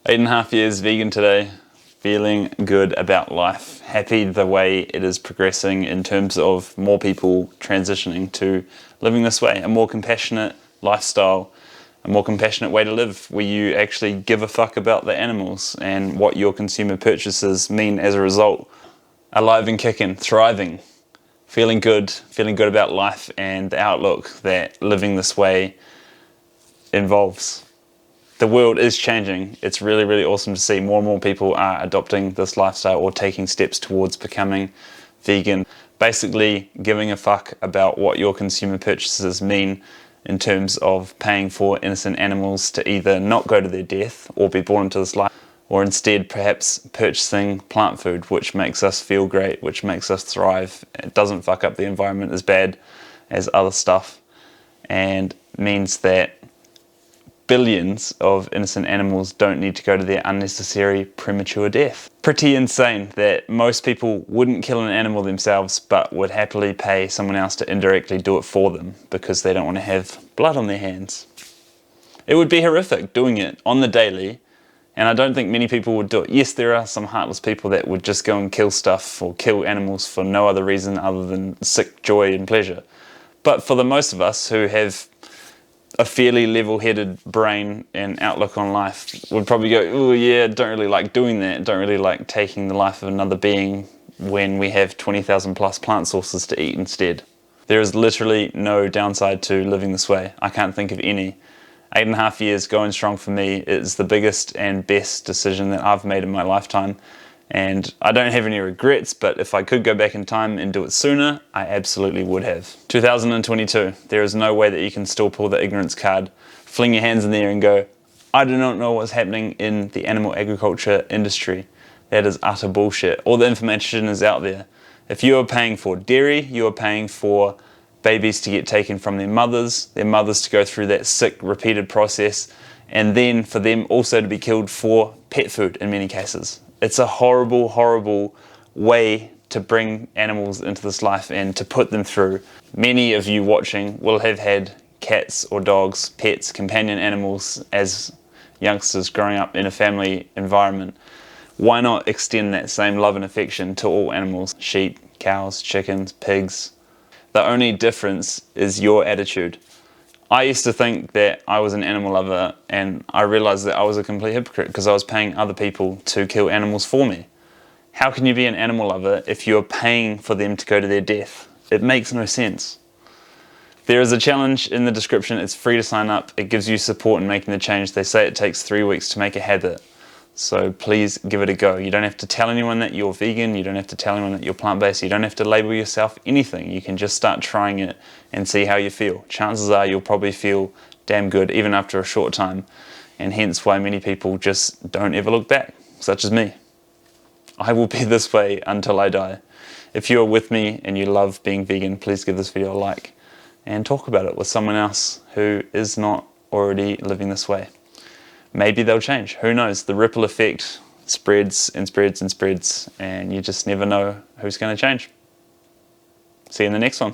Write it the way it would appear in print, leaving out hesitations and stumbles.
8.5 years vegan today, feeling good about life, happy the way it is progressing in terms of more people transitioning to living this way, a more compassionate lifestyle, a more compassionate way to live, where you actually give a fuck about the animals and what your consumer purchases mean as a result. Alive and kicking, thriving, feeling good about life and the outlook that living this way involves. The world is changing. It's really, really awesome to see more and more people are adopting this lifestyle or taking steps towards becoming vegan. Basically giving a fuck about what your consumer purchases mean in terms of paying for innocent animals to either not go to their death or be born into this life, or instead perhaps purchasing plant food, which makes us feel great, which makes us thrive. It doesn't fuck up the environment as bad as other stuff, and means that billions of innocent animals don't need to go to their unnecessary premature death. Pretty insane that most people wouldn't kill an animal themselves but would happily pay someone else to indirectly do it for them because they don't want to have blood on their hands. It would be horrific doing it on the daily, and I don't think many people would do it. Yes, there are some heartless people that would just go and kill stuff or kill animals for no other reason other than sick joy and pleasure. But for the most of us who have a fairly level-headed brain and outlook on life, would probably go, oh yeah, don't really like doing that, don't really like taking the life of another being when we have 20,000 plus plant sources to eat instead. There is literally no downside to living this way. I can't think of any. 8.5 years going strong for me is the biggest and best decision that I've made in my lifetime. And I don't have any regrets, but if I could go back in time and do it sooner, I absolutely would have. 2022, there is no way that you can still pull the ignorance card, fling your hands in the air and go, I do not know what's happening in the animal agriculture industry. That is utter bullshit. All the information is out there. If you are paying for dairy, you are paying for babies to get taken from their mothers to go through that sick, repeated process, and then for them also to be killed for pet food in many cases. It's a horrible, horrible way to bring animals into this life and to put them through. Many of you watching will have had cats or dogs, pets, companion animals as youngsters growing up in a family environment. Why not extend that same love and affection to all animals? Sheep, cows, chickens, pigs. The only difference is your attitude. I used to think that I was an animal lover, and I realized that I was a complete hypocrite because I was paying other people to kill animals for me. How can you be an animal lover if you're paying for them to go to their death? It makes no sense. There is a challenge in the description. It's free to sign up. It gives you support in making the change. They say it takes 3 weeks to make a habit. So please give it a go. You don't have to tell anyone that you're vegan. You don't have to tell anyone that you're plant-based. You don't have to label yourself anything. You can just start trying it and see how you feel. Chances are you'll probably feel damn good even after a short time, and hence why many people just don't ever look back, such as me. I will be this way until I die. If you are with me and you love being vegan, please give this video a like and talk about it with someone else who is not already living this way. Maybe they'll change. Who knows? The ripple effect spreads and spreads and spreads, and you just never know who's going to change. See you in the next one.